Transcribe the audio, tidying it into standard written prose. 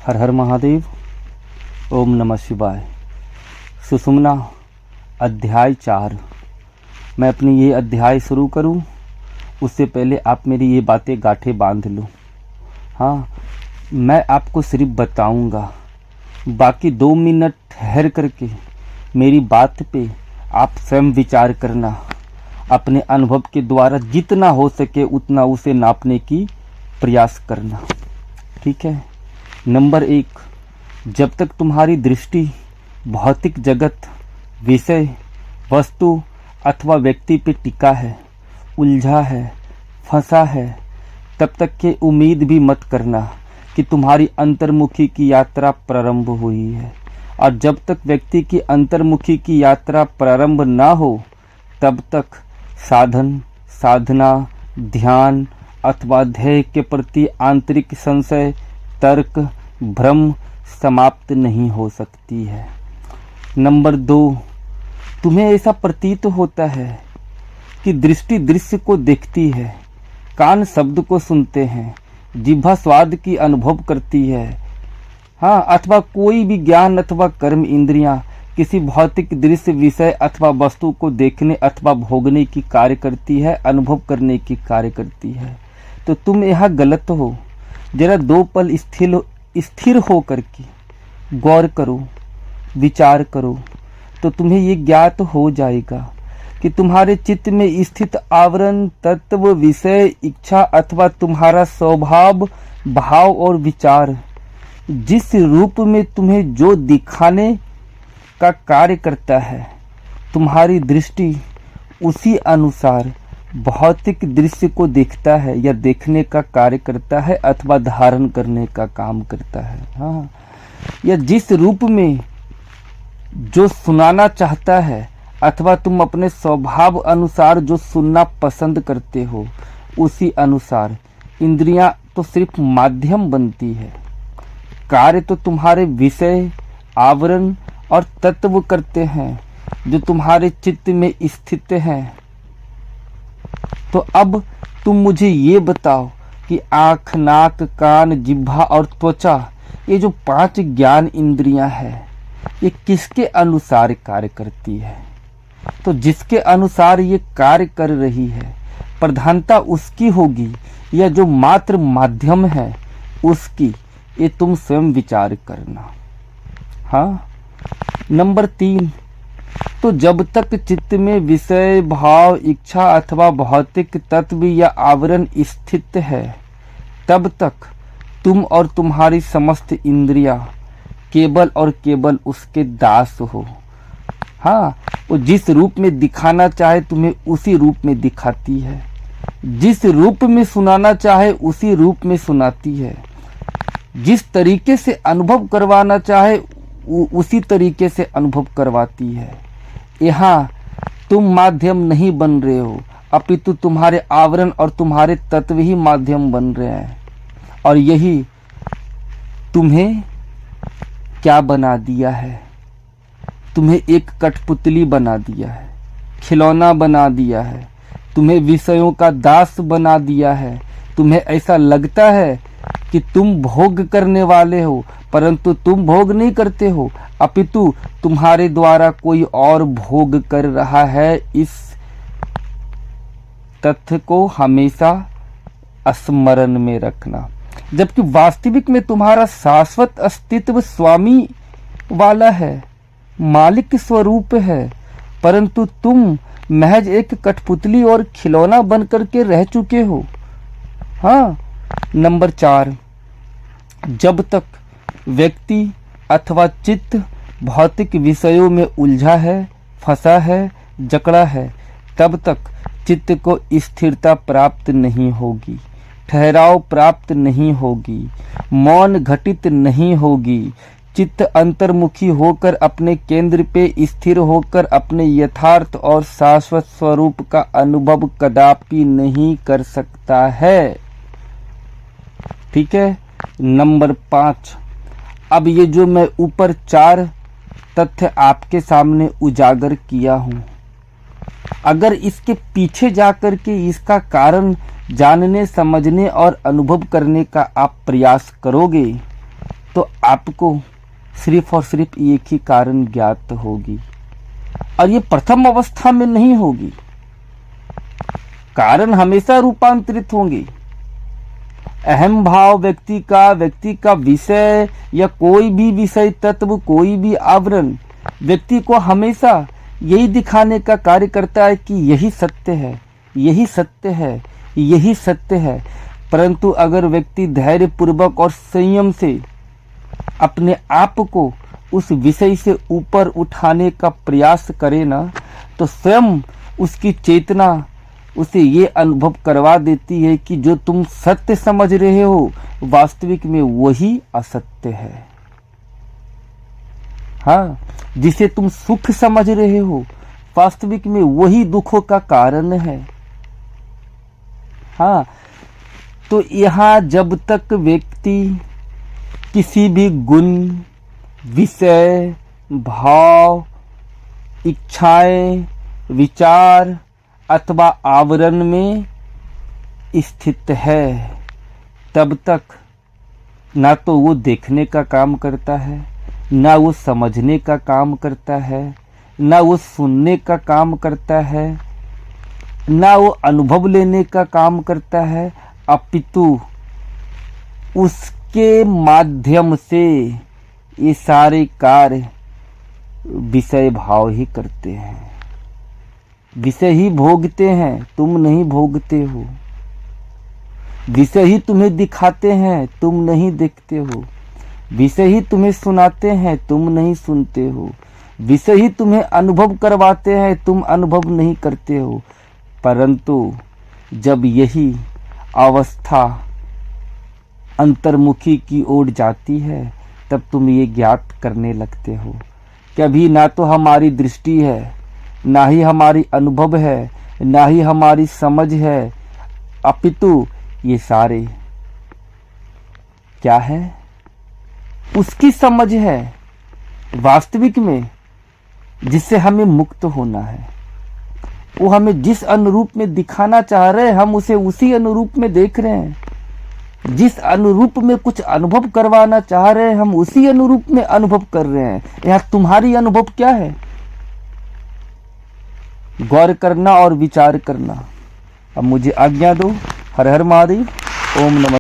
हर हर महादेव। ओम नमः शिवाय। सुषुम्ना अध्याय 4। मैं अपनी ये अध्याय शुरू करूं उससे पहले आप मेरी ये बातें गांठे बांध लो। हाँ, मैं आपको सिर्फ बताऊंगा, बाकी 2 मिनट ठहर करके मेरी बात पे आप स्वयं विचार करना, अपने अनुभव के द्वारा जितना हो सके उतना उसे नापने की प्रयास करना। ठीक है। नंबर 1, जब तक तुम्हारी दृष्टि भौतिक जगत, विषय, वस्तु अथवा व्यक्ति पे टिका है, उलझा है, फंसा है, तब तक के उम्मीद भी मत करना कि तुम्हारी अंतर्मुखी की यात्रा प्रारंभ हुई है। और जब तक व्यक्ति की अंतर्मुखी की यात्रा प्रारंभ ना हो तब तक साधन, साधना, ध्यान अथवा ध्येय के प्रति आंतरिक संशय, तर्क, भ्रम समाप्त नहीं हो सकती है। नंबर 2, तुम्हें ऐसा प्रतीत होता है कि दृष्टि दृश्य को देखती है, कान शब्द को सुनते हैं, जिह्वा स्वाद की अनुभव करती है। हाँ, अथवा कोई भी ज्ञान अथवा कर्म इंद्रियां किसी भौतिक दृश्य, विषय अथवा वस्तु को देखने अथवा भोगने की कार्य करती है, अनुभव करने की कार्य करती है। तो तुम यहाँ गलत हो। जरा 2 पल स्थिर हो करके गौर करो, विचार करो, तो तुम्हें ये ज्ञात हो जाएगा कि तुम्हारे चित्त में स्थित आवरण, तत्व, विषय, इच्छा अथवा तुम्हारा स्वभाव, भाव और विचार जिस रूप में तुम्हें जो दिखाने का कार्य करता है, तुम्हारी दृष्टि उसी अनुसार भौतिक दृश्य को देखता है या देखने का कार्य करता है अथवा धारण करने का काम करता है। हाँ, या जिस रूप में जो सुनाना चाहता है अथवा तुम अपने स्वभाव अनुसार जो सुनना पसंद करते हो, उसी अनुसार इंद्रियां तो सिर्फ माध्यम बनती है। कार्य तो तुम्हारे विषय, आवरण और तत्व करते हैं जो तुम्हारे चित्त में स्थित हैं। तो अब तुम मुझे ये बताओ कि आँख, नाक, कान, जिह्वा और त्वचा, ये जो 5 ज्ञान इंद्रियां हैं, ये किसके अनुसार कार्य करती है? तो जिसके अनुसार ये कार्य कर रही है, प्रधानता उसकी होगी या जो मात्र माध्यम है उसकी? ये तुम स्वयं विचार करना। हाँ। नंबर 3, तो जब तक चित्त में विषय, भाव, इच्छा अथवा भौतिक तत्व या आवरण स्थित है, तब तक तुम और तुम्हारी समस्त इंद्रियां केवल और केवल उसके दास हो। हाँ, वो जिस रूप में दिखाना चाहे तुम्हें उसी रूप में दिखाती है, जिस रूप में सुनाना चाहे उसी रूप में सुनाती है, जिस तरीके से अनुभव करवाना चाहे उसी तरीके से अनुभव करवाती है। यहाँ तुम माध्यम नहीं बन रहे हो, अपितु तुम्हारे आवरण और तुम्हारे तत्व ही माध्यम बन रहे हैं। और यही तुम्हें क्या बना दिया है? तुम्हें एक कठपुतली बना दिया है, खिलौना बना दिया है, तुम्हें विषयों का दास बना दिया है। तुम्हें ऐसा लगता है कि तुम भोग करने वाले हो, परंतु तुम भोग नहीं करते हो, अपितु तुम्हारे द्वारा कोई और भोग कर रहा है। इस तथ्य को हमेशा स्मरण में रखना। जबकि वास्तविक में तुम्हारा शाश्वत अस्तित्व स्वामी वाला है, मालिक स्वरूप है, परंतु तुम महज एक कठपुतली और खिलौना बनकर के रह चुके हो। हाँ। नंबर 4, जब तक व्यक्ति अथवा चित्त भौतिक विषयों में उलझा है, फंसा है, जकड़ा है, तब तक चित्त को स्थिरता प्राप्त नहीं होगी, ठहराव प्राप्त नहीं होगी, मौन घटित नहीं होगी। चित्त अंतर्मुखी होकर अपने केंद्र पे स्थिर होकर अपने यथार्थ और शाश्वत स्वरूप का अनुभव कदापि नहीं कर सकता है। ठीक है। नंबर 5, अब ये जो मैं ऊपर 4 तथ्य आपके सामने उजागर किया हूं, अगर इसके पीछे जाकर के इसका कारण जानने, समझने और अनुभव करने का आप प्रयास करोगे तो आपको सिर्फ और सिर्फ एक ही कारण ज्ञात होगी, और ये प्रथम अवस्था में नहीं होगी। कारण हमेशा रूपांतरित होंगे। अहम भाव व्यक्ति का विषय या कोई भी विषय तत्व, कोई भी आवरण व्यक्ति को हमेशा यही दिखाने का कार्य करता है कि यही सत्य है, यही सत्य है, यही सत्य है। परंतु अगर व्यक्ति धैर्य पूर्वक और संयम से अपने आप को उस विषय से ऊपर उठाने का प्रयास करे ना, तो स्वयं उसकी चेतना उसे ये अनुभव करवा देती है कि जो तुम सत्य समझ रहे हो वास्तविक में वही असत्य है। हाँ, जिसे तुम सुख समझ रहे हो वास्तविक में वही दुखों का कारण है। हाँ, तो यहाँ जब तक व्यक्ति किसी भी गुण, विषय, भाव, इच्छाएं, विचार अथवा आवरण में स्थित है, तब तक ना तो वो देखने का काम करता है, ना वो समझने का काम करता है, ना वो सुनने का काम करता है, ना वो अनुभव लेने का काम करता है, अपितु उसके माध्यम से ये सारे कार्य विषय भाव ही करते हैं। विषय ही भोगते हैं, तुम नहीं भोगते हो। विषय ही तुम्हें दिखाते हैं, तुम नहीं देखते हो। विषय ही तुम्हें सुनाते हैं, तुम नहीं सुनते हो। विषय ही तुम्हें अनुभव करवाते हैं, तुम अनुभव नहीं करते हो। परंतु जब यही अवस्था अंतर्मुखी की ओर जाती है, तब तुम ये ज्ञात करने लगते हो कि अभी ना तो हमारी दृष्टि है, ना ही हमारी अनुभव है, ना ही हमारी समझ है, अपितु ये सारे क्या है? उसकी समझ है वास्तविक में, जिससे हमें मुक्त होना है। वो हमें जिस अनुरूप में दिखाना चाह रहे हैं, हम उसे उसी अनुरूप में देख रहे हैं। जिस अनुरूप में कुछ अनुभव करवाना चाह रहे हैं, हम उसी अनुरूप में अनुभव कर रहे हैं। यहाँ तुम्हारी अनुभव क्या है? गौर करना और विचार करना। अब मुझे आज्ञा दो। हर हर महादेव। ओम नमः।